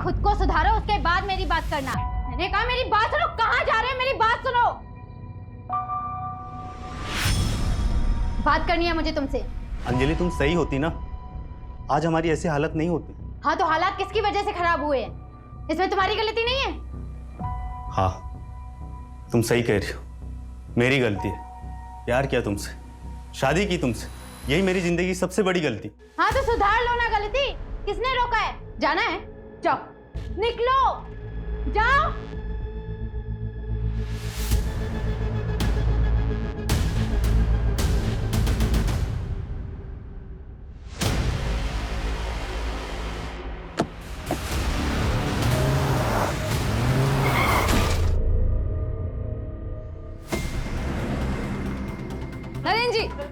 खुद को सुधारो, उसके बाद मेरी बात करना। मैंने कहा मेरी बात सुनो। कहाँ जा रहे हैं? मेरी बात सुनो। बात करनी है मुझे तुमसे। अंजलि तुम सही होती ना, आज हमारी ऐसी हालत नहीं होती। हाँ तो हालात किसकी वजह से खराब हुए हैं? इसमें तुम्हारी गलती नहीं है। हाँ तुम सही कह रही हो, मेरी गलती है। प्यार किया तुमसे, शादी की तुमसे, यही मेरी जिंदगी की सबसे बड़ी गलती। हाँ तो सुधार लो ना गलती। किसने रोका है? जाना है? जाओ, निकलो, जाओ।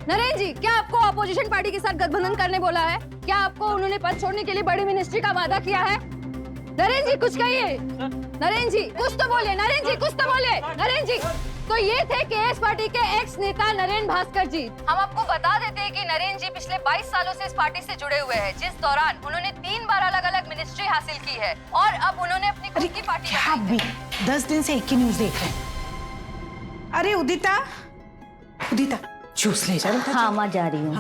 नरेन जी, क्या आपको अपोजिशन पार्टी के साथ गठबंधन करने बोला है? क्या आपको उन्होंने पद छोड़ने के लिए बड़ी मिनिस्ट्री का वादा किया है? नरेन जी कुछ कहिए। नरेन जी कुछ तो बोले। नरेन जी कुछ तो बोले। नरेन जी। तो ये थे केएस पार्टी के एक्स नेता नरेन भास्कर जी। हम आपको बता देते हैं कि नरेन जी पिछले 22 सालों से इस पार्टी से जुड़े हुए हैं, जिस दौरान उन्होंने 3 बार अलग-अलग मिनिस्ट्री हासिल की है और अब उन्होंने अपनी खुद की पार्टी। आप भी 10 दिन से एक ही न्यूज देख रहे हैं। अरे उदिता, उदिता जूस ले जा। हाँ मैं जा रही हूँ।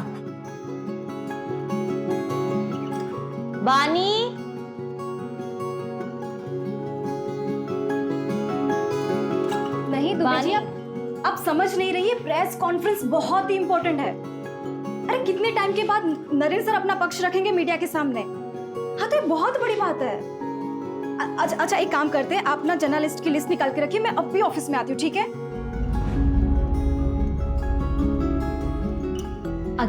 बानी, नहीं दुबे जी, आप समझ नहीं रही है। प्रेस कॉन्फ्रेंस बहुत ही इम्पोर्टेंट है। अरे कितने टाइम के बाद नरेन सर अपना पक्ष रखेंगे मीडिया के सामने। हाँ तो ये बहुत बड़ी बात है। अच्छा एक काम करते हैं, आप ना जर्नलिस्ट की लिस्ट निकाल के रखिए, मैं अब भी ऑफिस में आती हूँ, ठीक है?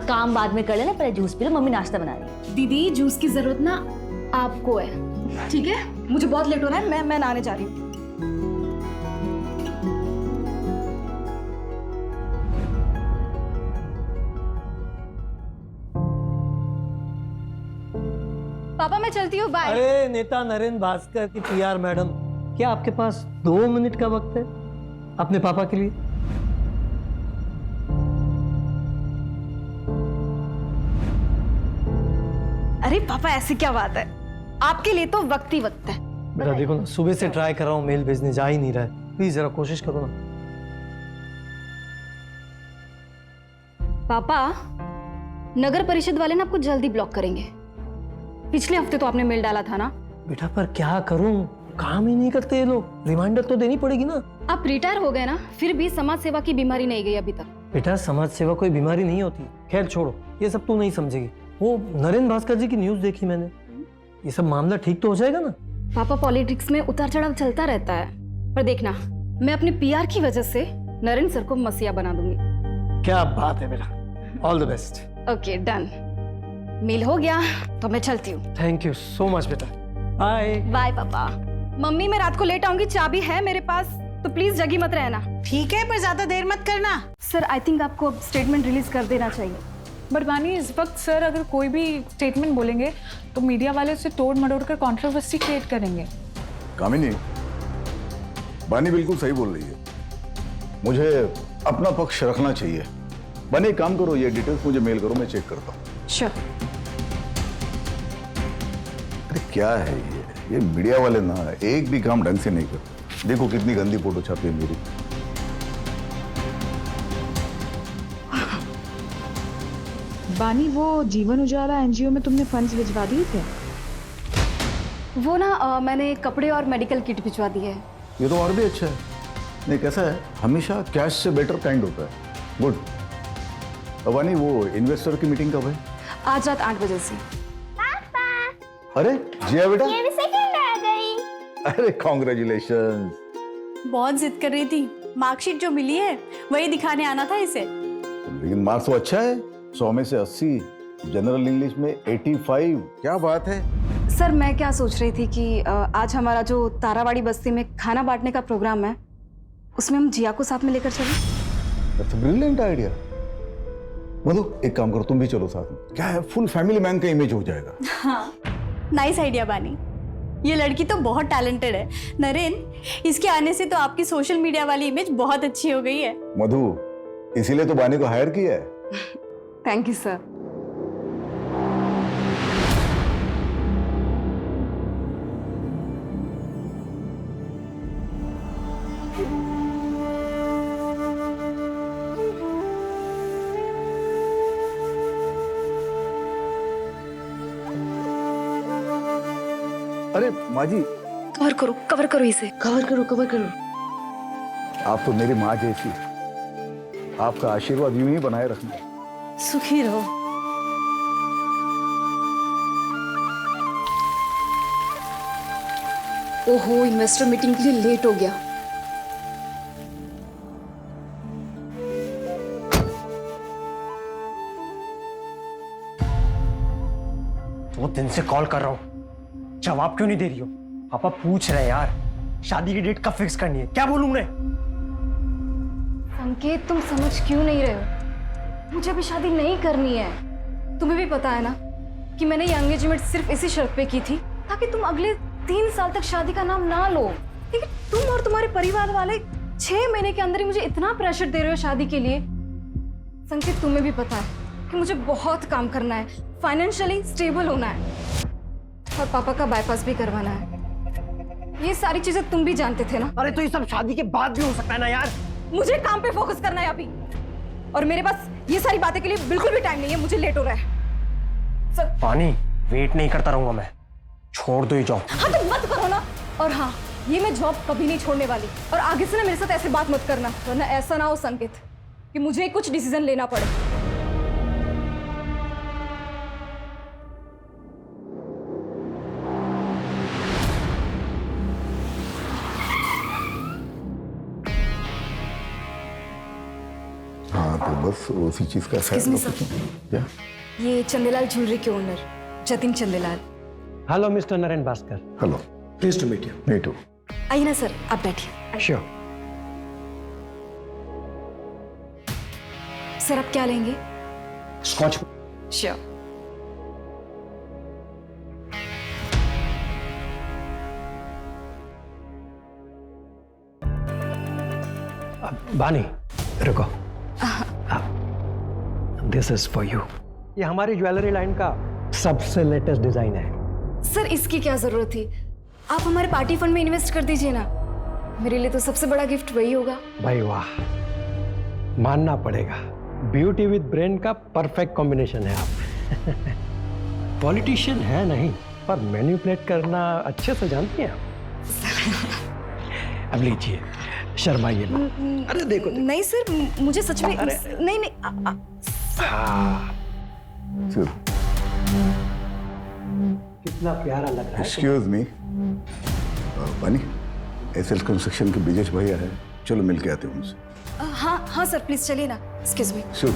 काम बाद में कर लेना, पहले जूस पी लो, मम्मी नाश्ता बना रही है। दीदी जूस की जरूरत ना आपको है, ठीक है? मुझे बहुत लेट हो रहा है, मैं नहाने जा रही हूँ। पापा मैं चलती हूँ, बाय। अरे नेता नरेन भास्कर की पीआर मैडम, क्या आपके पास 2 मिनट का वक्त है अपने पापा के लिए? अरे पापा ऐसी क्या बात है, आपके लिए तो वक्त ही वक्त है। बेटा देखो ना, सुबह से ट्राई कर रहा हूँ, मेल भेजने जा ही नहीं रहा है। प्लीज जरा कोशिश करो ना। पापा नगर परिषद वाले ना आपको जल्दी ब्लॉक करेंगे। पिछले हफ्ते तो आपने मेल डाला था ना। बेटा पर क्या करूं, काम ही नहीं करते ये लोग। रिमाइंडर तो देनी पड़ेगी ना। आप रिटायर हो गए ना, फिर भी समाज सेवा की बीमारी नहीं गई अभी तक। बेटा समाज सेवा कोई बीमारी नहीं होती। खैर छोड़ो, ये सब तू नहीं समझेगी। वो नरेन भास्कर जी की न्यूज देखी मैंने, ये सब मामला ठीक तो हो जाएगा ना? पापा पॉलिटिक्स में उतार चढ़ाव चलता रहता है, पर देखना मैं अपने पीआर की वजह से नरेन सर को मसीहा बना दूंगी। क्या बात है बेटा, all the best. Okay done, mail हो गया तो मैं चलती हूँ। थैंक यू सो मच बेटा, बाय। बाय पापा। मम्मी मैं रात को लेट आऊंगी, चाबी है मेरे पास, तो प्लीज जगी मत रहना। ठीक है, पर ज्यादा देर मत करना। सर आई थिंक आपको अब स्टेटमेंट रिलीज कर देना चाहिए। बट बानी इस वक्त सर अगर कोई भी स्टेटमेंट बोलेंगे तो मीडिया वाले उसे तोड़ मरोड़ कर कंट्रोवर्सी क्रिएट करेंगे। कामिनी, बानी बिल्कुल सही बोल रही है, मुझे अपना पक्ष रखना चाहिए। बानी एक काम करो, ये डिटेल्स मुझे मेल करो, मैं चेक करता हूँ। श्योर। अरे क्या है ये मीडिया वाले ना एक भी काम ढंग से नहीं करते। देखो कितनी गंदी फोटो छापी है मेरी। बानी वो जीवन उजाला एनजीओ में तुमने फंड्स भिजवा दिए थे? वो ना मैंने कपड़े और मेडिकल किट भिजवा दी है। ये तो और भी अच्छा है। नहीं कैसा है, हमेशा कैश से बेटर काइंड होता है। गुड। बानी वो इन्वेस्टर की मीटिंग कब है? आज रात 8 बजे से। अरे जिया बेटा, ये भी सेकंड आ गई। अरे कॉन्ग्रेचुलेशन। बहुत जिद कर रही थी, मार्कशीट जो मिली है वही दिखाने आना था इसे। लेकिन मार्क्स तो अच्छा है, 100 में से 80, जनरल इंग्लिश में 85। क्या बात है। सर मैं क्या सोच रही थी कि आज हमारा जो तारावाड़ी बस्ती में खाना बांटने का प्रोग्राम है, उसमें हम जिया को साथ में लेकर चलें। That's a brilliant idea. मतलब एक काम करो, तुम भी चलो साथ में। क्या है, फुल फैमिली मैन का इमेज हो जाएगा। हाँ नाइस आइडिया बानी, ये लड़की तो बहुत टैलेंटेड है। नरेन, इसके आने से तो आपकी सोशल मीडिया वाली इमेज बहुत अच्छी हो गई है। मधु, इसीलिए तो बानी को हायर किया है। Thank you sir. अरे माँ जी, कवर करो इसे। कवर करो। आप तो मेरी माँ जैसी, आपका आशीर्वाद यूं ही बनाए रखना। सुखी रहो। ओहो, इन्वेस्टर मीटिंग के लिए लेट हो गया। दो दिन से कॉल कर रहा हूँ, जवाब क्यों नहीं दे रही हो? पापा पूछ रहे हैं यार, शादी की डेट कब फिक्स करनी है? क्या बोलूं मैं? संकेत, तुम समझ क्यों नहीं रहे हो? मुझे अभी शादी नहीं करनी है। तुम्हें भी पता है ना कि मैंने ये एंगेजमेंट सिर्फ इसी शर्त पे की थी ताकि तुम अगले 3 साल तक शादी का नाम ना लो। लेकिन तुम और तुम्हारे परिवार वाले 6 महीने के अंदर ही मुझे इतना प्रेशर दे रहे हो शादी के लिए। संकेत, तुम्हें भी पता है कि मुझे बहुत काम करना है, फाइनेंशियली स्टेबल होना है और पापा का बाईपास भी करवाना है। ये सारी चीजें तुम भी जानते थे ना। अरे तो ये सब शादी के बाद भी हो सकता है ना यार। मुझे काम पे फोकस करना है अभी, और मेरे पास ये सारी बातें के लिए बिल्कुल भी टाइम नहीं है। मुझे लेट हो रहा है सर। पानी, वेट नहीं करता रहूंगा मैं, छोड़ दो ये जॉब। हाँ तो मत करो ना। और हाँ, ये मैं जॉब कभी नहीं छोड़ने वाली, और आगे से ना मेरे साथ ऐसे बात मत करना, वरना ऐसा ना हो संकेत कि मुझे कुछ डिसीजन लेना पड़े। हाँ तो बस उसी चीज का Excuse me, sir. क्या? ये चंदेलाल ज्वेलरी के owner Jatin Chandelal. Hello mister Naren Bhaskar. Hello, please to meet you. Me too. आइए ना सर, आप बैठिए। श्योर। सर आप क्या लेंगे? स्कॉच। श्योर। बानी, रुको। This is for you. ये हमारी ज्वेलरी लाइन का सबसे लेटेस्ट डिजाइन है। सर इसकी क्या जरूरत थी? आप हमारे पार्टी फंड में इन्वेस्ट कर दीजिए ना। मेरे लिए तो सबसे बड़ा गिफ्ट वही होगा। भाई वाह, मानना पड़ेगा, ब्यूटी विद ब्रेन का परफेक्ट कॉम्बिनेशन है आप। पॉलिटिशियन है नहीं, पर मैनिपुलेट करना अच्छे से जानती हैं आप। अब लीजिए, शर्माइए मत। अरे देखो, देखो। नहीं सर, मुझे सच में नहीं नहीं हाँ, सर, कितना प्यारा लग रहा है। एक्सक्यूज मी, बनी एसएल कंस्ट्रक्शन के ब्रिजेश भैया है, चलो मिल के आते हैं उनसे। हाँ हाँ सर, प्लीज चलिए ना। Excuse me. Sure.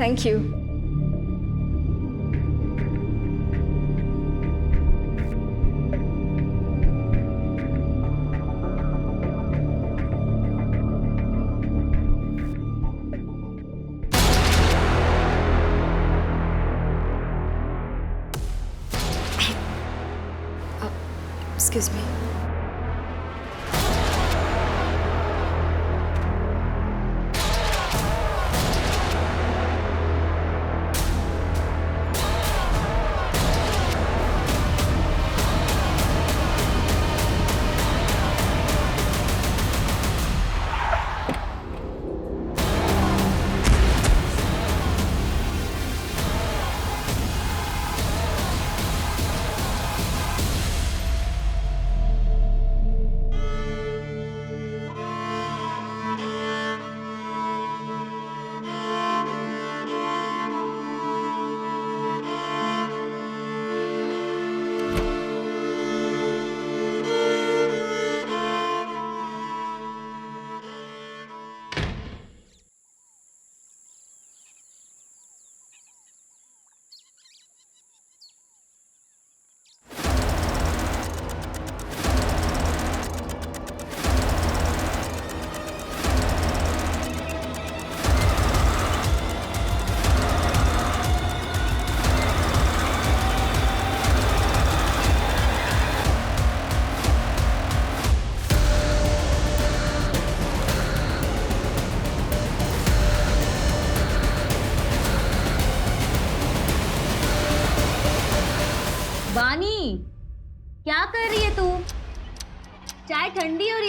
Thank you. Excuse me.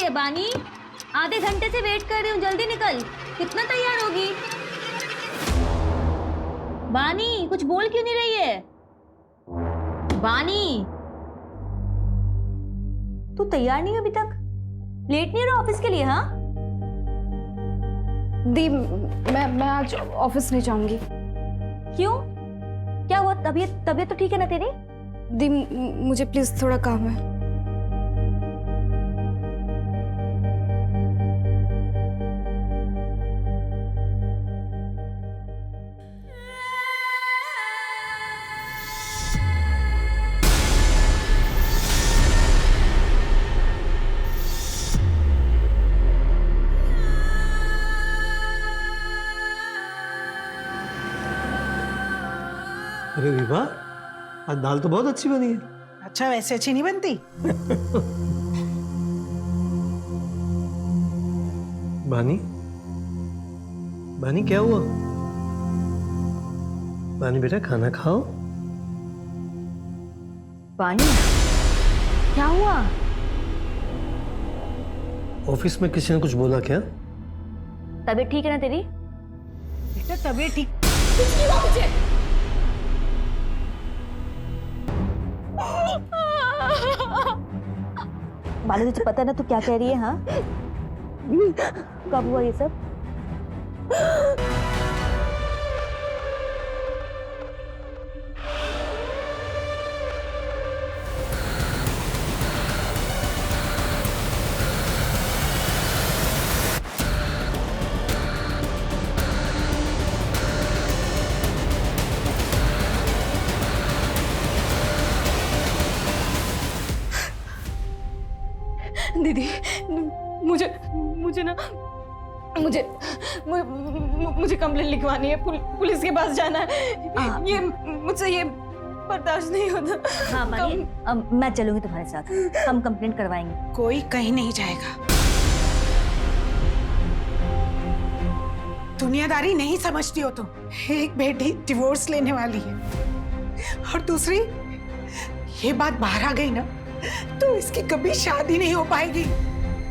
है बानी? आधे घंटे से वेट कर रही हूँ, जल्दी निकल। कितना तैयार होगी? बानी कुछ बोल क्यों नहीं रही है? बानी तू तैयार नहीं है अभी तक? लेट नहीं हो रहा ऑफिस के लिए? हाँ दी, मैं आज ऑफिस नहीं जाऊंगी। क्यों? क्या हुआ? तबीयत तो ठीक है ना तेरी? दी, मुझे प्लीज थोड़ा काम है। अरे विभा, आज दाल तो बहुत अच्छी बनी है। अच्छा, वैसे अच्छी नहीं बनती? बानी, बानी क्या हुआ? बानी बेटा खाना खाओ। बानी क्या हुआ? ऑफिस में किसी ने कुछ बोला क्या? तबीयत ठीक है ना तेरी? बेटा तबीयत ठीक? मालूम तुझे पता है ना तू क्या कह रही है? हाँ कब हुआ ये सब? दीदी, मुझे कंप्लेंट लिखवानी है, पुलिस के पास जाना है। ये मुझसे ये बर्दाश्त नहीं होता। हाँ मानी, मैं चलूंगी तुम्हारे साथ, हम कंप्लेंट करवाएंगे। कोई कहीं नहीं जाएगा। दुनियादारी नहीं समझती हो तुम। एक बेटी डिवोर्स लेने वाली है और दूसरी, ये बात बाहर आ गई ना तो इसकी कभी शादी नहीं हो पाएगी।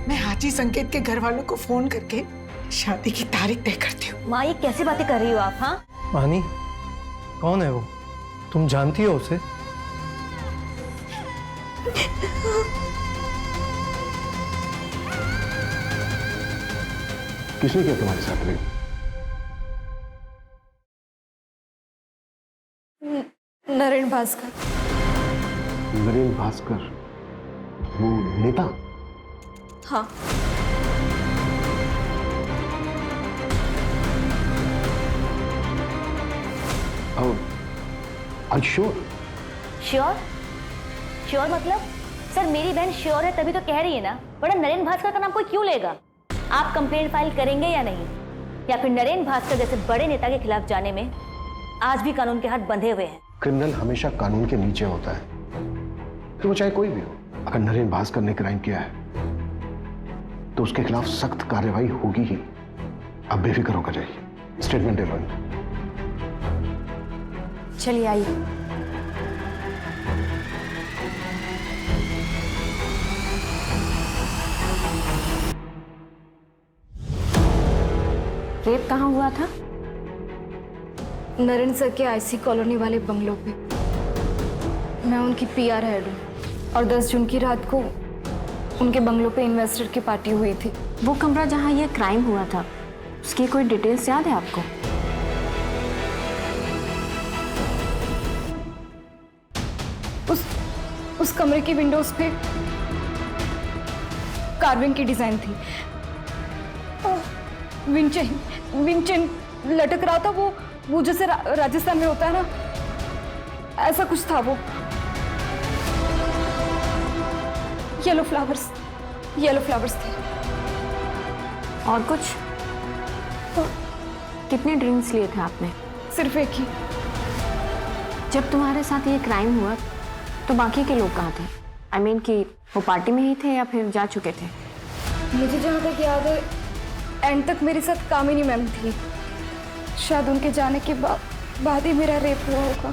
मैं हाजी संकेत के घर वालों को फोन करके शादी की तारीख तय करती हूँ। माँ ये कैसी बातें कर रही हो आप? हाँ बानी, कौन है वो? तुम जानती हो उसे? किसने किया तुम्हारे साथ रेप? नरेन भास्कर। नरेन भास्कर, वो नेता? हाँ। श्योर? श्योर? श्योर मतलब? सर मेरी बहन श्योर है तभी तो कह रही है ना, बड़ा नरेन भास्कर का नाम कोई क्यों लेगा? आप कंप्लेंट फाइल करेंगे या नहीं? या फिर नरेन भास्कर जैसे बड़े नेता के खिलाफ जाने में आज भी कानून के हाथ बंधे हुए हैं? क्रिमिनल हमेशा कानून के नीचे होता है, तो वो चाहे कोई भी हो। अगर नरेन भास्कर ने क्राइम किया है तो उसके खिलाफ सख्त कार्रवाई होगी ही। अब बेफिक्र होकर जाइए, स्टेटमेंट ले लो। चलिए आइए। रेप कहाँ हुआ था? नरेन सर के आईसी कॉलोनी वाले बंगलों पे। मैं उनकी पीआर हेड हूँ और 10 जून की रात को उनके बंगलों पे इन्वेस्टर की पार्टी हुई थी। वो कमरा जहाँ ये क्राइम हुआ था, उसकी कोई डिटेल्स याद है आपको? उस कमरे की विंडोज पे कार्विंग की डिजाइन थी। विंचेन लटक रहा था, वो जैसे राजस्थान में होता है ना, ऐसा कुछ था वो। येलो फ्लावर्स थे। और कुछ? कितने ड्रिंक्स लिए थे आपने? सिर्फ एक ही। जब तुम्हारे साथ ये क्राइम हुआ तो बाकी के लोग कहाँ थे? I mean कि वो पार्टी में ही थे या फिर जा चुके थे? मुझे जहाँ तक याद है एंड तक मेरे साथ कामिनी मैम थी। शायद उनके जाने के बाद ही मेरा रेप हुआ होगा।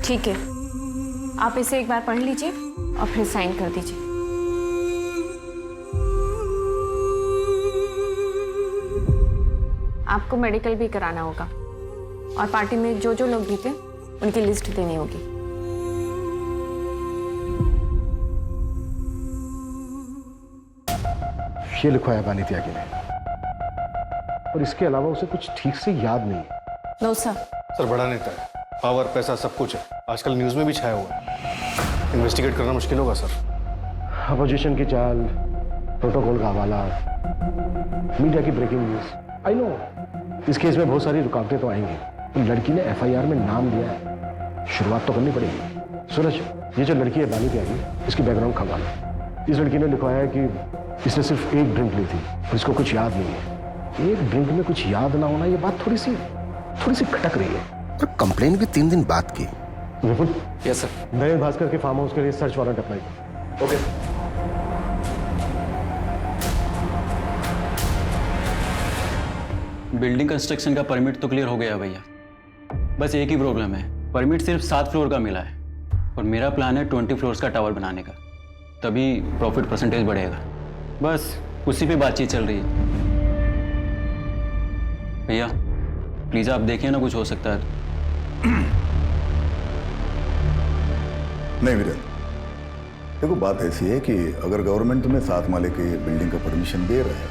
ठीक है, आप इसे एक बार पढ़ लीजिए। और फिर साइन कर दीजिए। आपको मेडिकल भी कराना होगा और पार्टी में जो जो लोग भी थे उनकी लिस्ट देनी होगी। ये लिखवाया बानी त्यागी ने, और इसके अलावा उसे कुछ ठीक से याद नहीं है। No sir. सर बड़ा नेता है, पावर पैसा सब कुछ है, आजकल न्यूज में भी छाया हुआ है। इन्वेस्टिगेट करना मुश्किल होगा सर। अपोजिशन की चाल, प्रोटोकॉल का हवाला, मीडिया की ब्रेकिंग न्यूज। आई नो इस केस में बहुत सारी रुकावटें तो आएंगी, तो लड़की ने एफआईआर में नाम दिया है, शुरुआत तो करनी पड़ेगी। सूरज, ये जो लड़की है बानी त्यागी, इसकी बैकग्राउंड खंगालो। इस लड़की ने लिखवाया है कि इसने सिर्फ एक ड्रिंक ली थी और इसको कुछ याद नहीं है। एक ड्रिंक में कुछ याद ना होना, ये बात थोड़ी सी खटक रही है। तो कंप्लेन भी 3 दिन बाद की। विपुल। Yes sir. नरेन भास्कर के फार्म हाउस के लिए सर्च वारंट अप्लाई करो। ओके। बिल्डिंग कंस्ट्रक्शन का परमिट तो क्लियर हो गया भैया, बस एक ही प्रॉब्लम है, परमिट सिर्फ 7 फ्लोर का मिला है और मेरा प्लान है 20 फ्लोर्स का टावर बनाने का, तभी प्रॉफिट परसेंटेज बढ़ेगा। बस उसी पे बातचीत चल रही है। भैया प्लीज आप देखिए ना, कुछ हो सकता है तो। नहीं वीरेंद्र, देखो बात ऐसी है कि अगर गवर्नमेंट तुम्हें 7 माले की बिल्डिंग का परमिशन दे रहा है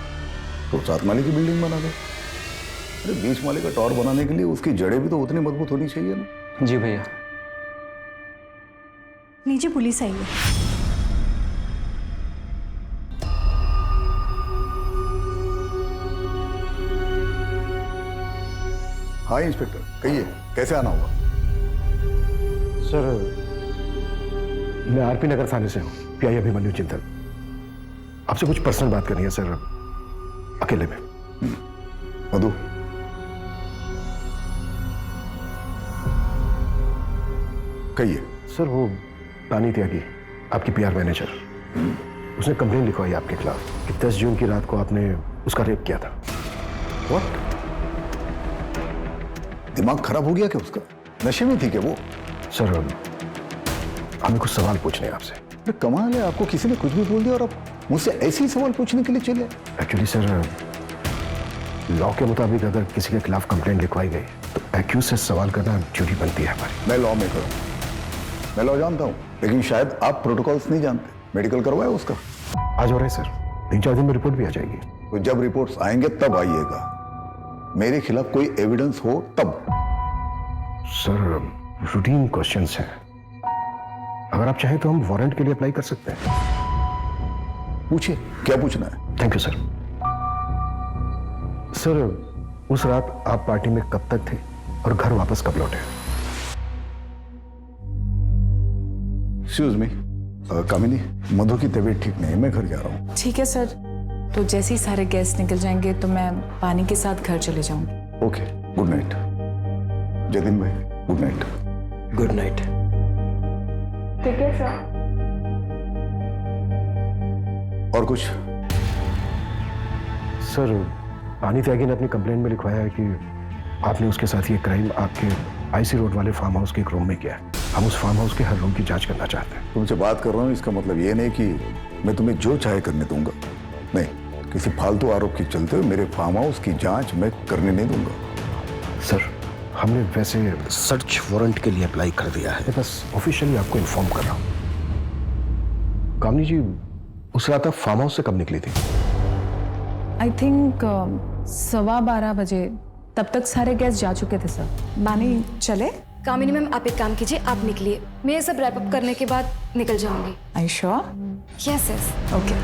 तो 7 माले की बिल्डिंग बना दो। अरे 20 माले का टावर बनाने के लिए उसकी जड़ें भी तो उतनी मजबूत होनी चाहिए ना। जी भैया। नीचे पुलिस आई है। हाँ इंस्पेक्टर, कहिए कैसे आना होगा? सर मैं आरपी नगर थाने से हूँ, पीआई अभिमन्यु चिंतन। आपसे कुछ पर्सनल बात करनी है सर, अकेले में। मधु, कहिए। सर वो बानी त्यागी, आपकी पीआर मैनेजर, उसने कंप्लेन लिखवाई आपके खिलाफ कि 10 जून की रात को आपने उसका रेप किया था। व्हाट? दिमाग खराब हो गया क्या उसका? नशे में थी क्या वो? सर हमें कुछ सवाल पूछने हैं आपसे। अरे कमाल है, आपको किसी ने कुछ भी बोल दिया और आप मुझसे ऐसे ही सवाल पूछने के लिए चले? एक्चुअली सर लॉ के मुताबिक अगर किसी के खिलाफ कंप्लेंट लिखवाई गई तो एक्यूज से सवाल करना ड्यूटी बनती है हमारी। मैं लॉ मेकर हूँ, मैं लॉ जानता हूँ, लेकिन शायद आप प्रोटोकॉल्स नहीं जानते। मेडिकल करवाया उसका? आज हो रहा है सर, 3-4 दिन में रिपोर्ट भी आ जाएगी। तो जब रिपोर्ट्स आएंगे तब आइएगा, मेरे खिलाफ कोई एविडेंस हो तब। सर रूटीन क्वेश्चंस हैं, अगर आप चाहें तो हम वारंट के लिए अप्लाई कर सकते हैं। पूछिए, क्या पूछना है? Thank you sir. सर उस रात आप पार्टी में कब तक थे और घर वापस कब लौटे? एक्सक्यूज मी कामिनी, मधु की तबीयत ठीक नहीं है, मैं घर जा रहा हूँ। ठीक है सर, तो जैसे ही सारे गेस्ट निकल जाएंगे तो मैं पानी के साथ घर चले जाऊंगी। Okay, good night. जतिन भाई गुड नाइट। Good night. ठीक है सर। और कुछ? सर बानी त्यागी ने अपनी कंप्लेंट में लिखवाया है कि आपने उसके साथ ये क्राइम आपके आईसी रोड वाले फार्म हाउस के एक रूम में किया है। हम उस फार्म हाउस के हर रूम की जांच करना चाहते हैं। तुमसे बात कर रहा हूँ, इसका मतलब ये नहीं कि मैं तुम्हें जो चाहे करने दूंगा। नहीं, किसी फालतू आरोप के चलते हुए मेरे फार्म हाउस की जांच मैं करने नहीं दूंगा। सर हमने वैसे सर्च वारंट के लिए अप्लाई कर दिया है। बस ऑफिशियली आपको इन्फॉर्म कर रहा हूँ। कामनी जी उस रात आप फार्म हाउस से कब निकली थी? आई थिंक 12:15 बजे, तब तक सारे गेस्ट जा चुके थे सर। बानी चले? कामिनी मैम आप एक काम कीजिए, आप निकलिए, मैं ये सब रैप अप करने के बाद निकल जाऊंगी। I sure? Yes yes. Okay.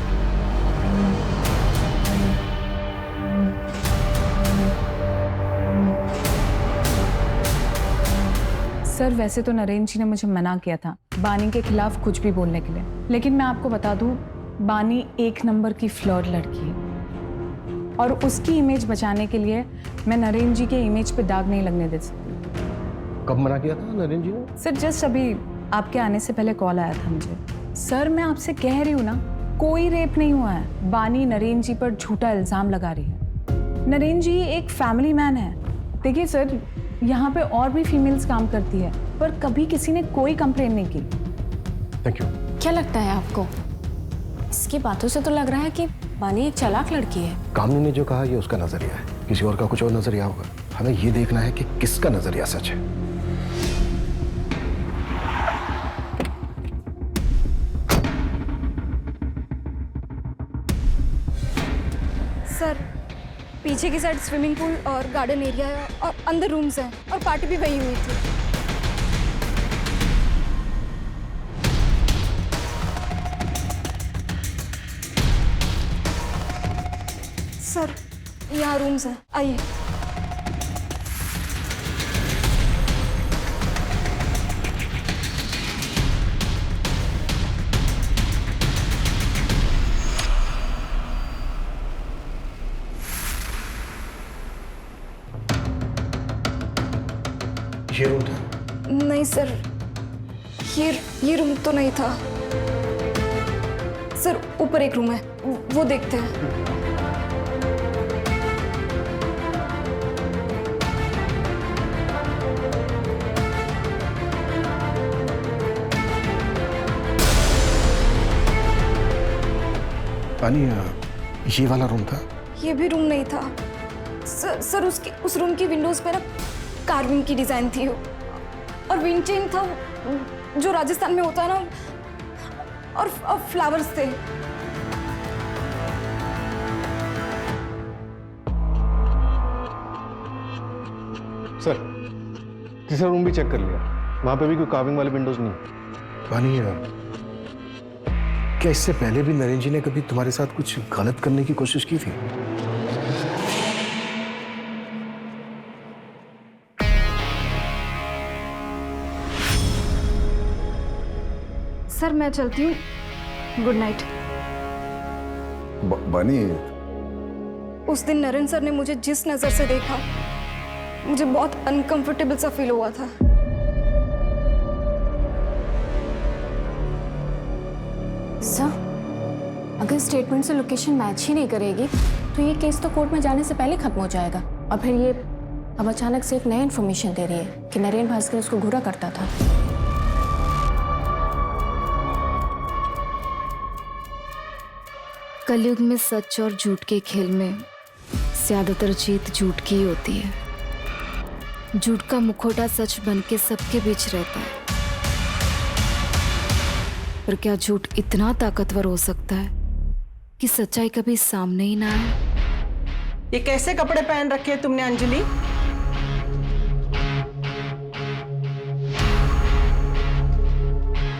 Sir वैसे तो नरेन जी ने मुझे मना किया था बानी के खिलाफ कुछ भी बोलने के लिए, लेकिन मैं आपको बता दूं बानी 1 नंबर की फ्लर्ट लड़की है और उसकी इमेज बचाने के लिए मैं नरेन जी के इमेज पे दाग नहीं लगने दे सकती। कब मना किया था नरेन जी ने? सर जस्ट अभी आपके आने से पहले कॉल आया था मुझे। सर मैं आपसे कह रही हूँ ना, कोई रेप नहीं हुआ है। बानी नरेन जी पर झूठा इल्जाम लगा रही है। नरेन जी एक फैमिली मैन है। देखिए सर, यहाँ पे और भी फीमेल्स काम करती है पर कभी किसी ने कोई कंप्लेन नहीं की। Thank you. क्या लगता है आपको? इसकी बातों से तो लग रहा है कि बानी एक चालाक लड़की है। कामनी ने जो कहा ये उसका नजरिया है, किसी और का कुछ और नजरिया होगा। हमें ये देखना है कि किसका नजरिया सच है। सर पीछे की साइड स्विमिंग पूल और गार्डन एरिया है और अंदर रूम्स हैं और पार्टी भी वही हुई थी। सर यहाँ रूम्स हैं, आइए। ये रूम था? नहीं सर, ये रूम तो नहीं था सर। ऊपर एक रूम है, वो देखते हैं। पानी, ये वाला रूम था? ये भी रूम नहीं था सर। उस रूम की विंडोज पे ना कार्विंग की डिजाइन थी और विंड चेन था जो राजस्थान में होता है ना, और फ्लावर्स थे। सर तीसरा रूम भी चेक कर लिया, वहां पे भी कोई कार्विंग वाली विंडोज नहीं। पानी, क्या इससे पहले भी नरेन जी ने कभी तुम्हारे साथ कुछ गलत करने की कोशिश की थी? सर मैं चलती हूँ, गुड नाइट। बानी, उस दिन नरेन सर ने मुझे जिस नजर से देखा, मुझे बहुत अनकंफर्टेबल सा फील हुआ था। सर, अगर स्टेटमेंट से लोकेशन मैच ही नहीं करेगी तो ये केस तो कोर्ट में जाने से पहले खत्म हो जाएगा। और फिर ये अब अचानक से एक नई इन्फॉर्मेशन दे रही है कि नरेन भास्कर उसको घूरा करता था। कलयुग में सच और झूठ के खेल में ज्यादातर जीत झूठ की ही होती है। झूठ का मुखौटा सच बन के सबके बीच रहता है, पर क्या झूठ इतना ताकतवर हो सकता है कि सच्चाई कभी सामने ही ना आए? ये कैसे कपड़े पहन रखे हैं तुमने अंजलि?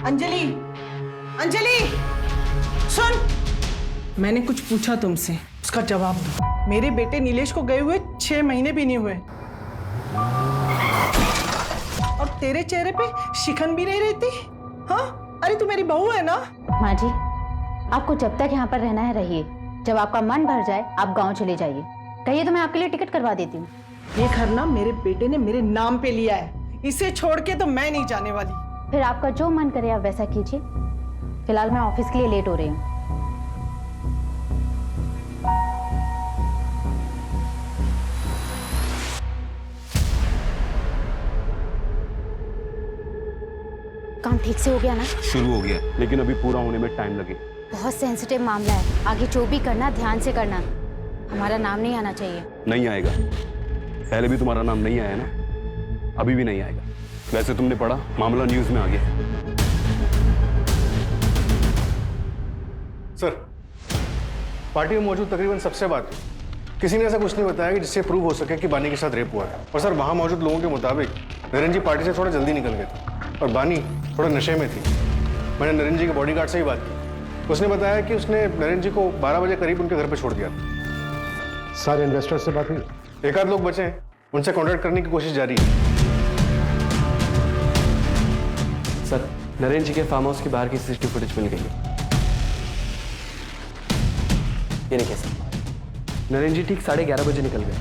अंजलि, अंजलि सुन, मैंने कुछ पूछा तुमसे, उसका जवाब दो। मेरे बेटे नीलेश को गए हुए 6 महीने भी नहीं हुए और तेरे चेहरे पे शिकन भी नहीं रहती। हाँ, अरे तू मेरी बहू है ना? माँ जी, आपको जब तक यहाँ पर रहना है रहिए, जब आपका मन भर जाए आप गांव चले जाइए। कहिए तो मैं आपके लिए टिकट करवा देती हूँ। ये घर ना मेरे बेटे ने मेरे नाम पे लिया है, इसे छोड़ के तो मैं नहीं जाने वाली। फिर आपका जो मन करे आप वैसा कीजिए। फिलहाल मैं ऑफिस के लिए लेट हो रही हूँ। काम ठीक से हो गया ना? शुरू हो गया, लेकिन अभी पूरा होने में टाइम लगेगा। बहुत सेंसिटिव मामला है, आगे जो भी करना ध्यान से करना। हमारा नाम नहीं आना चाहिए। नहीं आएगा, पहले भी तुम्हारा नाम नहीं आया ना, अभी भी नहीं आएगा। वैसे तुमने पढ़ा, मामला न्यूज में आ गया। सर, पार्टी में मौजूद तकरीबन सबसे बात हुई। किसी ने ऐसा कुछ नहीं बताया कि जिससे प्रूव हो सके कि बानी के साथ रेप हुआ है। और सर, वहां मौजूद लोगों के मुताबिक नरेन जी पार्टी से थोड़ा जल्दी निकल गए थे और बानी थोड़ा नशे में थी। मैंने नरेन जी के बॉडीगार्ड से ही बात की, उसने बताया कि उसने नरेन जी को 12 बजे करीब उनके घर पर छोड़ दिया था। सारे इन्वेस्टर्स से बात हुई, एक आध लोग बचे हैं, उनसे कॉन्टैक्ट करने की कोशिश जारी है। सर, नरेन जी के फार्म हाउस के बाहर की सीसीटीवी फुटेज मिल गई है। ये नहीं कैसे? नरेन जी ठीक 11:30 बजे निकल गए।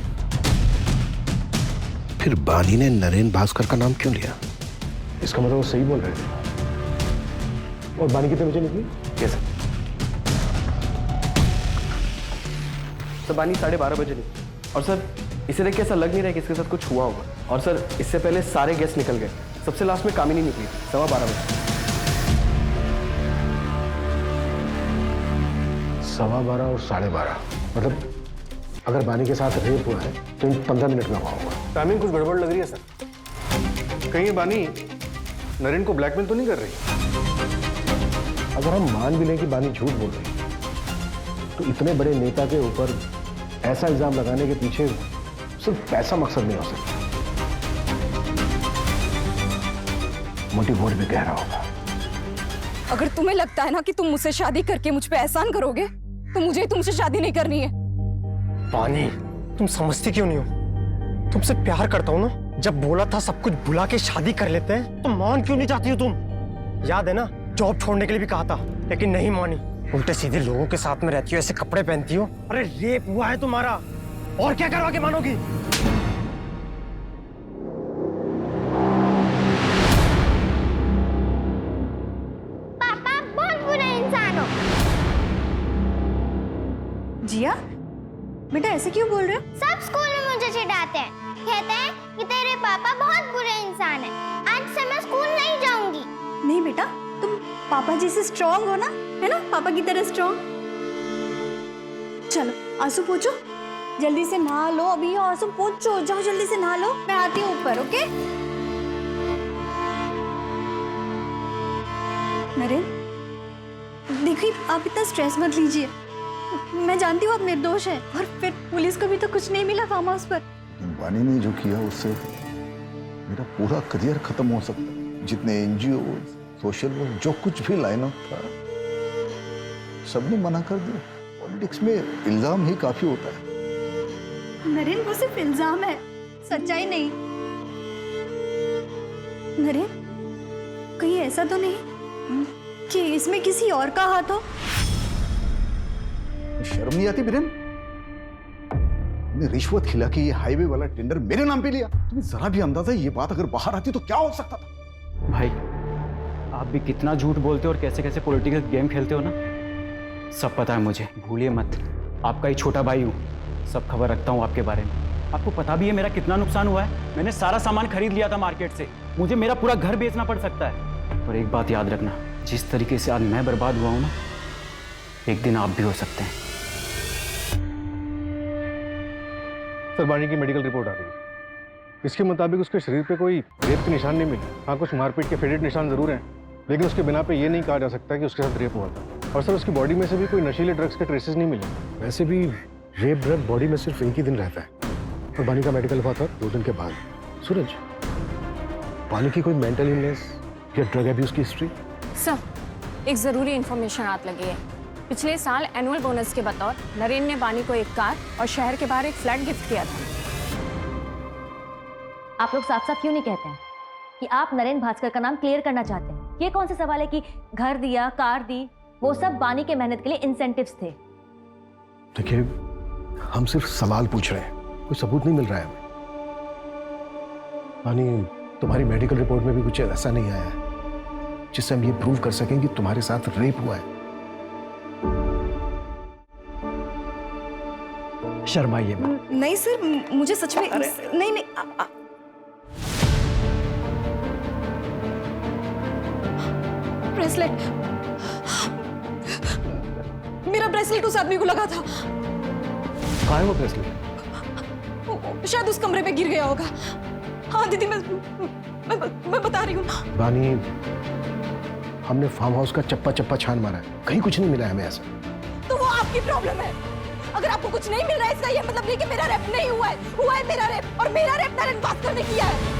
फिर बानी ने नरेन भास्कर का नाम क्यों लिया? इसका मतलब वो सही बोल रहे थे। और बानी कितने बजे निकली? कैसे? सर, बानी 12:30 बजे निकली। और सर, इसे देख के ऐसा लग नहीं रहा कि इसके साथ कुछ हुआ होगा। और सर, इससे पहले सारे गेस्ट निकल गए, सबसे लास्ट में कामिनी निकली 12:15 बजे। 12:15 और 12:30, मतलब अगर बानी के साथ रेप हुआ है तो इन 15 मिनट में हुआ होगा। टाइमिंग कुछ गड़बड़ लग रही है सर। कहीं ये बानी नरेन को ब्लैकमेल तो नहीं कर रही? अगर हम मान भी लें कि बानी झूठ बोल रही है तो इतने बड़े नेता के ऊपर ऐसा इल्जाम लगाने के पीछे सिर्फ पैसा मकसद नहीं हो सकता, मोटिव और भी गहरा होगा। अगर तुम्हें लगता है ना कि तुम मुझसे शादी करके मुझ पे एहसान करोगे तो मुझे तुमसे शादी नहीं करनी है। बानी, तुम समझती क्यों नहीं हो? तुमसे प्यार करता हूँ ना। जब बोला था सब कुछ भुला के शादी कर लेते हैं तो मान क्यों नहीं जाती हो तुम? याद है ना, जॉब छोड़ने के लिए भी कहा था लेकिन नहीं मानी। उल्टे सीधे लोगों के साथ में रहती हो, ऐसे कपड़े पहनती हो। अरे रेप हुआ है तुम्हारा, और क्या करवा के मानोगी? पापा बहुत बुरे इंसान हो। जिया, बेटा ऐसे क्यों बोल रहे हो? सब स्कूल में मुझे चिढ़ाते हैं, कहते हैं कि तेरे पापा बहुत बुरे इंसान हैं। आज से मैं स्कूल नहीं जाऊंगी। नहीं बेटा, तुम पापा जैसे स्ट्रॉन्ग हो ना, है ना, पापा की तरह स्ट्रॉन्ग। चलो आंसू पोंछो, जल्दी से नहा लो। अभी आंसू पोंछो, जाओ जल्दी से नहा लो, मैं आती हूँ ऊपर। ओके नरेन, देखिए आप इतना स्ट्रेस मत लीजिए। मैं जानती हूँ आप निर्दोष हैं, और फिर पुलिस को भी तो कुछ नहीं मिला फार्म हाउस पर। वानी ने जो किया उससे मेरा पूरा करियर खत्म हो सकता है। जितने एनजीओ, सोशल वर्क, जो कुछ भी लाइन अप था, सबने मना कर दिया। पॉलिटिक्स में इल्जाम ही काफी होता है। नरेन, वो सिर्फ इल्जाम है, सच्चाई नहीं। नरेन, कहीं ऐसा तो नहीं कि इसमें किसी और का हाथ हो? शर्म नहीं आती बिरेन? ने रिश्वत खिला के ये हाईवे वाला टेंडर मेरे नाम पे लिया। तुम्हें जरा भी अंदाजा ये बात अगर बाहर आती तो क्या हो सकता था? भाई, आप भी कितना झूठ बोलते हो और कैसे कैसे पॉलिटिकल गेम खेलते हो ना, सब पता है मुझे। भूलिए मत, आपका ही छोटा भाई हूँ, सब खबर रखता हूँ आपके बारे में। आपको पता भी है मेरा कितना नुकसान हुआ है। मैंने सारा सामान खरीद लिया था मार्केट से, मुझे मेरा पूरा घर बेचना पड़ सकता है। और एक बात याद रखना, जिस तरीके से आज मैं बर्बाद हुआ हूँ ना, एक दिन आप भी हो सकते हैं। सर, बानी की मेडिकल रिपोर्ट आ गई है। इसके मुताबिक उसके शरीर पे कोई रेप के निशान नहीं मिले। हाँ, कुछ मारपीट के फेडेड निशान जरूर हैं, लेकिन उसके बिना पे ये नहीं कहा जा सकता कि उसके साथ रेप हुआ था। और सर, उसकी बॉडी में से भी कोई नशीले ड्रग्स के ट्रेसेस नहीं मिले। वैसे भी रेप ड्रग बॉडी में सिर्फ एक ही दिन रहता है, और बानी का मेडिकल हुआ था 2 दिन के बाद। सूरज, बानी की कोई मेंटल इलनेस या ड्रग अब्यूज की हिस्ट्री? सर, एक ज़रूरी इन्फॉर्मेशन हाथ लगी है। पिछले साल एनुअल बोनस के बतौर नरेन ने बानी को एक कार और शहर के बाहर एक फ्लैट गिफ्ट किया था। आप लोग साफ साफ क्यों नहीं कहते हैं कि आप नरेन भास्कर का नाम क्लियर करना चाहते हैं? ये कौन सा सवाल है कि घर दिया, कार दी, वो सब बानी के मेहनत के लिए इंसेंटिव्स थे। देखिए, हम सिर्फ सवाल पूछ रहे हैं, कोई सबूत नहीं मिल रहा है हमें। बानी, तुम्हारी मेडिकल रिपोर्ट में भी कुछ ऐसा नहीं आया है जिससे हम ये प्रूव कर सकें कि तुम्हारे साथ रेप हुआ है। शर्माइए मत। नहीं सर, मुझे सच में नहीं नहीं। ब्रेसलेट, मेरा ब्रेसलेट उस आदमी को लगा था। कहाँ है वो ब्रेसलेट? शायद उस कमरे में गिर गया होगा। हाँ दीदी, मैं बता रही हूँ। बानी, हमने फार्म हाउस का चप्पा चप्पा छान मारा है, कहीं कुछ नहीं मिला है हमें ऐसा। तो वो आपकी प्रॉब्लम है। अगर आपको कुछ नहीं मिल रहा है, इसका ये मतलब नहीं कि मेरा रेप नहीं हुआ है। हुआ है मेरा रेप, और मेरा रेप नरेन भास्कर ने किया है।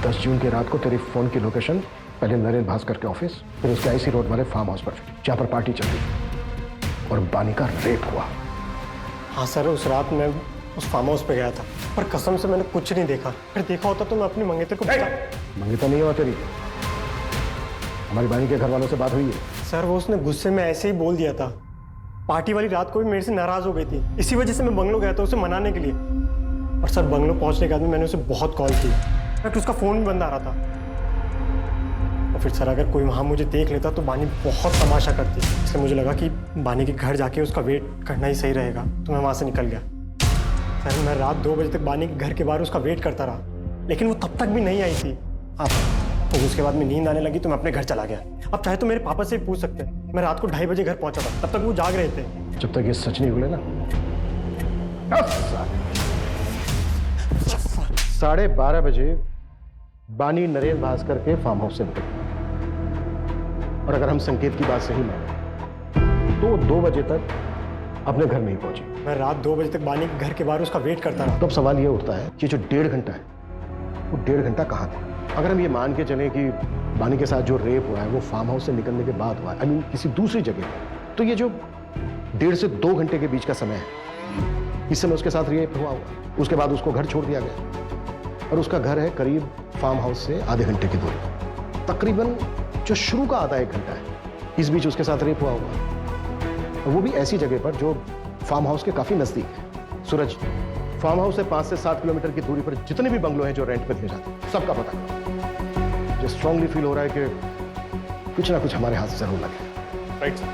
दस जून की रात को तेरे फोन की लोकेशन पहले नरेन भास्कर के ऑफिस, फिर उसके आईसी रोड वाले फार्म हाउस पर, जहां पर पार्टी चल रही और बानी का रेप हुआ। हाँ सर, उस रात मैं उस फार्म हाउस पे गया था, पर कसम से मैंने कुछ नहीं देखा। अगर देखा होता तो मैं अपनी मंगेतर को मंगेतर नहीं हुआ तेरी, हमारी बानी के घर वालों से बात हुई है। सर, वो उसने गुस्से में ऐसे ही बोल दिया था। पार्टी वाली रात को भी मेरे से नाराज हो गई थी, इसी वजह से मैं बंगलो गया था उसे मनाने के लिए। और सर, बंगलो पहुंचने के बाद मैंने उसे बहुत कॉल की, बट उसका फोन भी बंद आ रहा था। और फिर सर, अगर कोई वहाँ मुझे देख लेता तो बानी बहुत तमाशा करती, इसलिए मुझे लगा कि बानी के घर जाके उसका वेट करना ही सही रहेगा, तो मैं वहाँ से निकल गया। सर मैं रात 2 बजे तक बानी के घर के बाहर उसका वेट करता रहा, लेकिन वो तब तक भी नहीं आई थी। तो उसके बाद में नींद आने लगी तो मैं अपने घर चला गया। अब चाहे तो मेरे पापा से पूछ सकते हैं, मैं रात को 2:30 बजे घर पहुंचा था, तब तक वो जाग रहे थे। जब तक ये सच नहीं बोले ना। 12:30 बजे बानी नरेन भास्कर के फार्म हाउस से निकली, और अगर हम संकेत की बात सही माने तो 2 बजे तक अपने घर नहीं पहुंची। मैं रात 2 बजे तक बानी के घर के बाहर उसका वेट करता रहा। तो अब सवाल यह उठता है कि जो 1.5 घंटा है वो 1.5 घंटा कहाँ था? अगर हम ये मान के चलें कि बानी के साथ जो रेप हुआ है वो फार्म हाउस से निकलने के बाद हुआ है, आई मीन किसी दूसरी जगह, तो ये जो 1.5 से 2 घंटे के बीच का समय है, इस समय उसके साथ रेप हुआ होगा। उसके बाद उसको घर छोड़ दिया गया, और उसका घर है करीब फार्म हाउस से आधे घंटे की दूरी। तकरीबन जो शुरू का आधा 1 घंटा है, इस बीच उसके साथ रेप हुआ होगा, और वो भी ऐसी जगह पर जो फार्म हाउस के काफी नजदीक है। सूरज, फार्म हाउस से 5 से 7 किलोमीटर की दूरी पर जितने भी बंगलो हैं जो रेंट पे दिए जाते हैं, सबका पता करो। मुझे स्ट्रांगली फील हो रहा है कि कुछ ना कुछ हमारे हाथ से जरूर लगे। Right sir.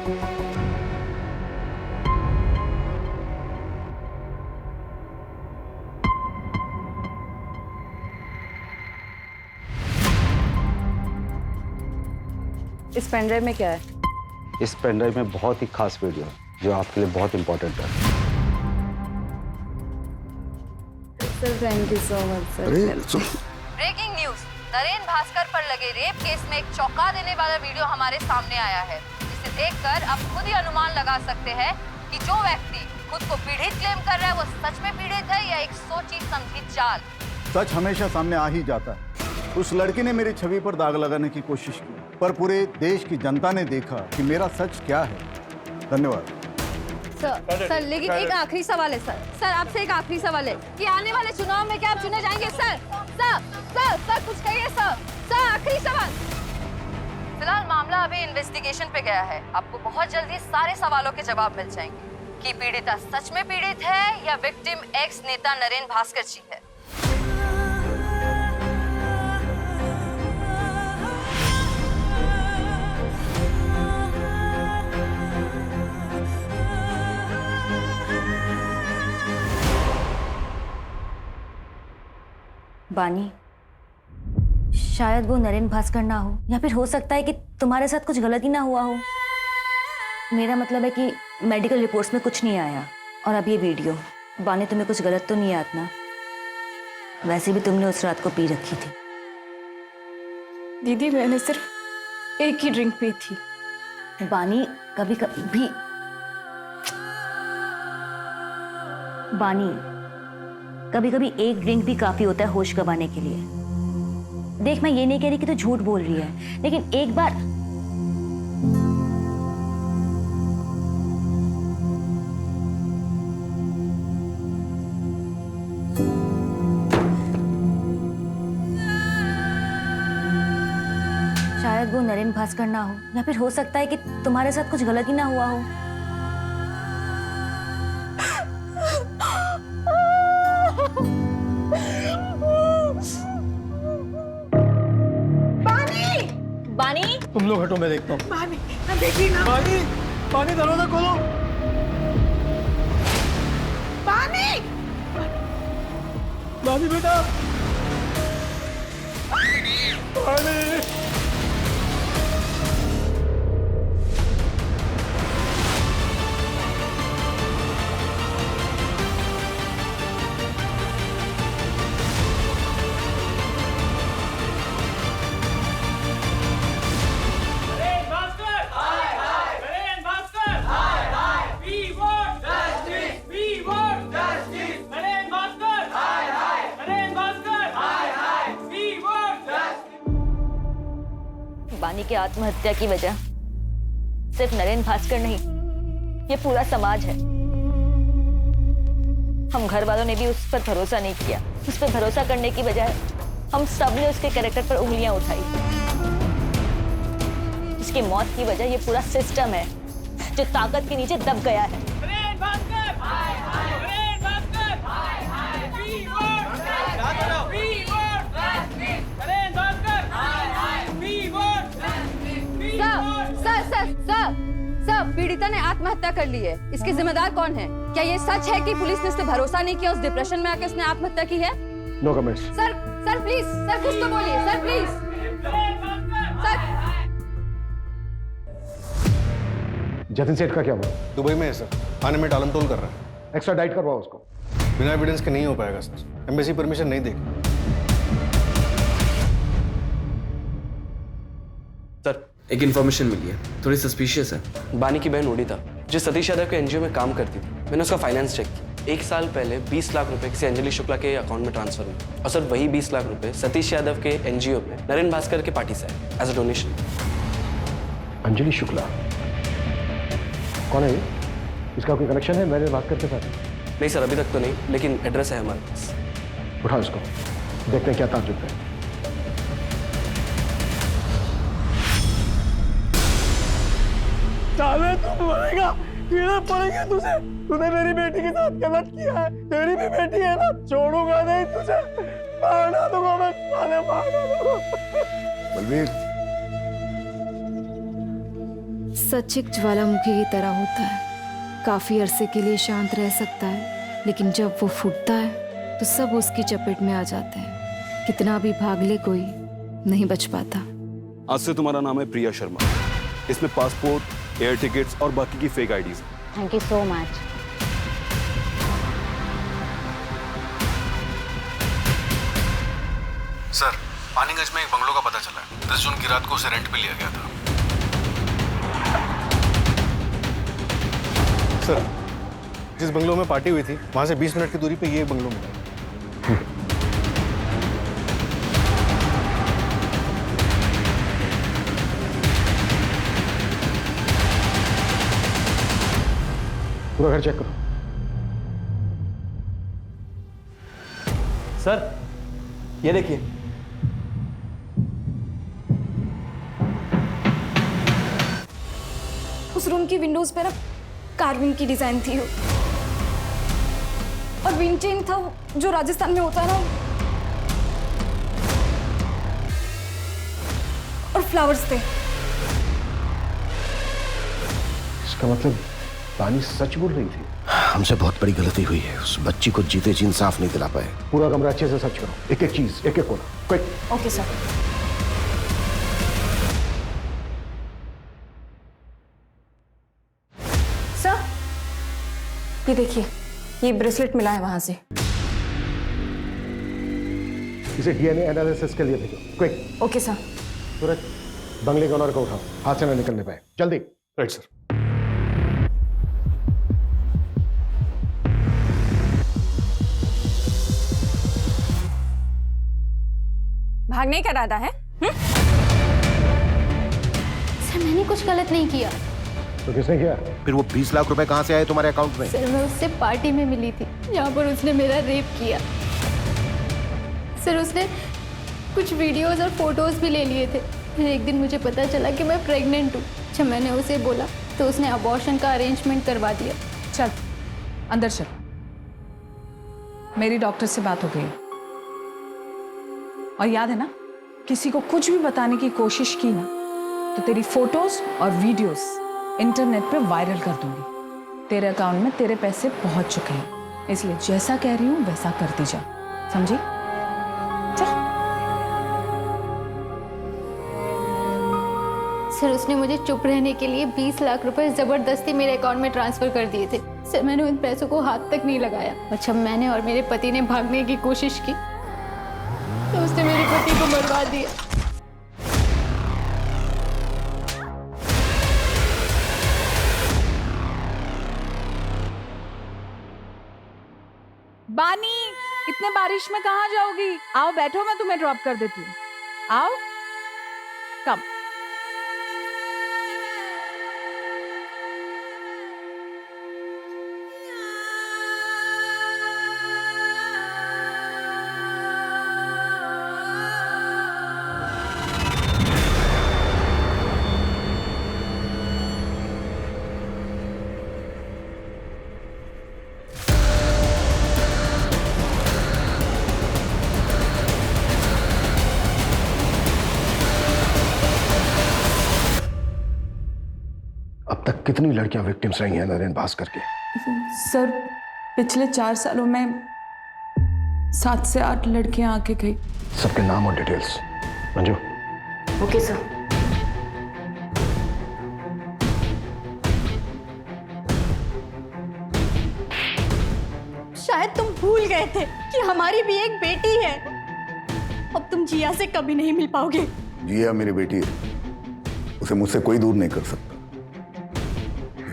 इस पेनड्राइव में क्या है? इस पेनड्राइव में बहुत ही खास वीडियो जो आपके लिए बहुत इंपॉर्टेंट है। Sir thank you so much sir. Breaking news, Naren Bhaskar पर लगे रेप केस में एक चौंका देने वाला वीडियो हमारे सामने आया है, जिसे देखकर आप खुद ही अनुमान लगा सकते हैं कि जो व्यक्ति खुद को पीड़ित क्लेम कर रहा है वो सच में पीड़ित है या एक सोची समझी चाल। सच हमेशा सामने आ ही जाता है। उस लड़की ने मेरी छवि पर दाग लगाने की कोशिश की, पर पूरे देश की जनता ने देखा कि मेरा सच क्या है। धन्यवाद सर लेकिन एक आखिरी सवाल है सर आपसे एक आखिरी सवाल है कि आने वाले चुनाव में क्या आप चुने जाएंगे? सर कुछ कहिए सर आखिरी सवाल। फिलहाल मामला अभी इन्वेस्टिगेशन पे गया है, आपको बहुत जल्दी सारे सवालों के जवाब मिल जाएंगे कि पीड़िता सच में पीड़ित है या विक्टिम एक्स नेता नरेन भास्कर जी है। बानी, शायद वो नरेन भास्कर ना हो, या फिर हो सकता है कि तुम्हारे साथ कुछ गलती ना हुआ हो। मेरा मतलब है कि मेडिकल रिपोर्ट्स में कुछ नहीं आया, और अब ये वीडियो। बानी, तुम्हें कुछ गलत तो नहीं याद ना? वैसे भी तुमने उस रात को पी रखी थी। दीदी मैंने सिर्फ एक ही ड्रिंक पी थी। बानी, कभी कभी एक ड्रिंक भी काफी होता है होश गंवाने के लिए। देख, मैं ये नहीं कह रही कि तू झूठ बोल रही है, लेकिन एक बार शायद वो नरेन भास्कर ना हो, या फिर हो सकता है कि तुम्हारे साथ कुछ गलती ना हुआ हो। बानी, तुम लोग हटो, मैं देखता हूँ। बानी, देखिए ना। बानी दरवाजा खोलो। बानी बेटा। बानी। बानी की आत्महत्या की वजह सिर्फ नरेन भास्कर नहीं, ये पूरा समाज है। हम घर वालों ने भी उस पर भरोसा नहीं किया। उस पर भरोसा करने की बजाय हम सब ने उसके कैरेक्टर पर उंगलियां उठाई। उसकी मौत की वजह ये पूरा सिस्टम है जो ताकत के नीचे दब गया है। सर पीड़िता ने आत्महत्या कर ली है। इसके जिम्मेदार कौन है? क्या ये सच है कि पुलिस ने उस पर भरोसा नहीं किया, उस डिप्रेशन में आके उसने आत्महत्या की है? No comments. Sir please, sir कुछ तो बोलिए, सर प्लीज। सर जतिन सेठ का क्या हुआ? दुबई में है सर, आने में टालम टोल कर रहा है। एक्स्ट्रा डाइट करवाओ उसको। बिना एविडेंस के नहीं हो पाएगा सर, एम्बेसी परमिशन नहीं देगी। सर एक इन्फॉर्मेशन मिली है, थोड़ी सस्पिशियस है। बानी की बहन ओडिता जो सतीश यादव के एनजीओ में काम करती थी, मैंने उसका फाइनेंस चेक किया। 1 साल पहले 20 लाख रुपए किसी अंजलि शुक्ला के अकाउंट में ट्रांसफर हुए और सर वही 20 लाख रुपए सतीश यादव के एनजीओ में नरेंद्र भास्कर के पार्टी से आए as a donation. Anjali Shukla कौन है ये? इसका कोई कनेक्शन है नरेंद्र भास्कर के साथ? नहीं सर, अभी तक तो नहीं, लेकिन एड्रेस है हमारे पास। उठाओ इसको, देखते हैं क्या ताज्जुब है। साले तू मरेगा, कीड़े पड़ेंगे तुझे। तूने मेरी बेटी के साथ गलत किया है, तेरी भी बेटी है ना, छोड़ूंगा नहीं तुझे, मारना दूंगा मैं, साले मारना दूंगा। बलवीर, सच एक ज्वालामुखी की तरह होता है, काफी अरसे के लिए शांत रह सकता है, लेकिन जब वो फूटता है तो सब उसकी चपेट में आ जाते हैं। कितना भी भाग ले कोई नहीं बच पाता। आज से तुम्हारा नाम है प्रिया शर्मा। इसमें पासपोर्ट, एयर टिकट्स और बाकी की fake IDs. Thank you so much. Sir Paniganj में एक बंगलो का पता चला है। 10 जून की रात को उसे रेंट पे लिया गया था। सर जिस बंगलो में पार्टी हुई थी वहां से 20 मिनट की दूरी पे ये बंगलो मिला। पूरा घर चेक करो। सर ये देखिए, उस रूम की विंडोज पे ना कार्विंग की डिजाइन थी और विंटेज था जो राजस्थान में होता है ना, और फ्लावर्स थे। इसका मतलब बानी सच बोल रही थी। हमसे बहुत बड़ी गलती हुई है, उस बच्ची को जीते जी इंसाफ नहीं दिला पाए। पूरा कमरा अच्छे से सर्च करो, एक एक चीज, एक एक कोना, क्विक। Okay sir. सर ये देखिए, ये ब्रेसलेट मिला है वहां से। इसे डीएनए एनालिसिस के लिए भेजो, क्विक। Okay sir. तुरंत बंगले के ऑनर को उठाओ, हाथ से ना निकलने पाए, जल्दी। Right sir. भागने का इरादा है? सर मैंने कुछ गलत नहीं किया। तो किसने किया? फिर वो 20 लाख रुपए कहाँ से आए तुम्हारे अकाउंट में? सर मैं उससे पार्टी में मिली थी, यहाँ पर उसने मेरा रेप किया। सर उसने कुछ वीडियोस और फोटोज भी ले लिए थे। फिर एक दिन मुझे पता चला कि मैं प्रेग्नेंट हूँ। जब मैंने उसे बोला तो उसने अबॉर्शन का अरेंजमेंट करवा दिया। चल अंदर चल, मेरी डॉक्टर से बात हो गई और याद है ना, किसी को कुछ भी बताने की कोशिश की ना तो तेरी फोटोज और वीडियोस इंटरनेट पे वायरल कर दूंगी। तेरे अकाउंट में तेरे पैसे पहुंच चुके हैं, इसलिए जैसा कह रही हूं वैसा करती जा, समझी? चल। सर उसने मुझे चुप रहने के लिए 20 लाख रुपए जबरदस्ती मेरे अकाउंट में ट्रांसफर कर दिए थे। सर मैंने उन पैसों को हाथ तक नहीं लगाया और जब मैंने और मेरे पति ने भागने की कोशिश की तो उसने मेरे पति को मरवा दिया। बानी, इतने बारिश में कहाँ जाओगी? आओ बैठो, मैं तुम्हें ड्रॉप कर देती हूँ। आओ, कम। कितनी लड़कियां विक्टिम्स रही हैं नरेन भास्कर के? सर पिछले 4 सालों में 7 से 8 लड़कियां आके गई। सबके नाम और डिटेल्स। मंजू। Okay sir. शायद तुम भूल गए थे कि हमारी भी एक बेटी है। अब तुम जिया से कभी नहीं मिल पाओगे। जिया मेरी बेटी है, उसे मुझसे कोई दूर नहीं कर सकता।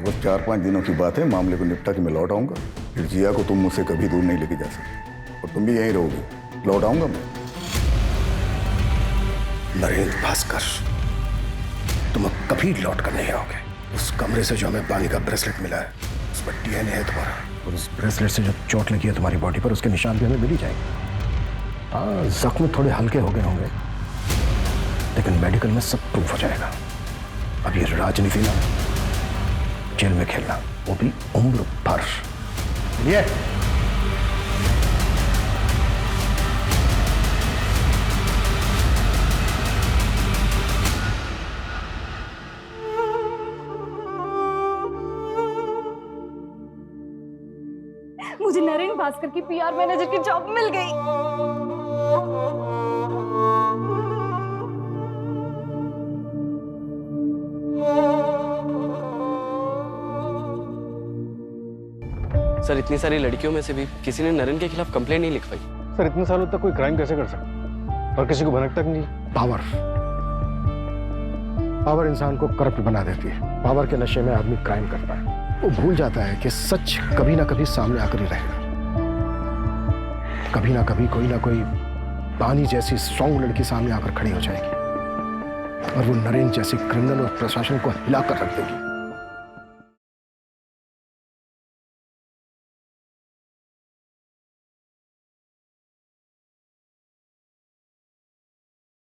बस 4-5 दिनों की बात है, मामले को निपटा के मैं लौट आऊंगा। फिर जिया को तुम मुझसे कभी दूर नहीं लेके जा सकते और तुम भी यहीं रहोगे। लौट आऊंगा मैं। नरेन भास्कर, तुम अब कभी लौट कर नहीं आओगे। उस कमरे से जो हमें बानी का ब्रेसलेट मिला है, उस पर डीएनए है तुम्हारा, और उस ब्रेसलेट से जो चोट लगी है तुम्हारी बॉडी पर, उसके निशान भी हमें मिल ही जाएंगे। हाँ, जख्म थोड़े हल्के हो गए होंगे, लेकिन मेडिकल में सब प्रूफ हो जाएगा। अब ये राजनीति ना, जेल में खेलना, वो भी उम्र भर। चलिए। मुझे नरेन भास्कर की पीआर मैनेजर की जॉब मिल गई। सर इतनी सारी लड़कियों में से भी किसी ने नरेन के खिलाफ कंप्लेंट नहीं लिखवाई। सर इतने सालों तक कोई क्राइम कैसे कर सकता और किसी को भनक तक नहीं? पावर इंसान को करप्ट बना देती है। पावर के नशे में आदमी क्राइम करता है। वो भूल जाता है कि सच कभी ना कभी सामने आकर ही रहेगा। कभी ना कभी कोई ना कोई बानी जैसी स्ट्रॉन्ग लड़की सामने आकर खड़ी हो जाएगी और वो नरेन जैसी क्रिमिनल और प्रशासन को हिलाकर रख देगी।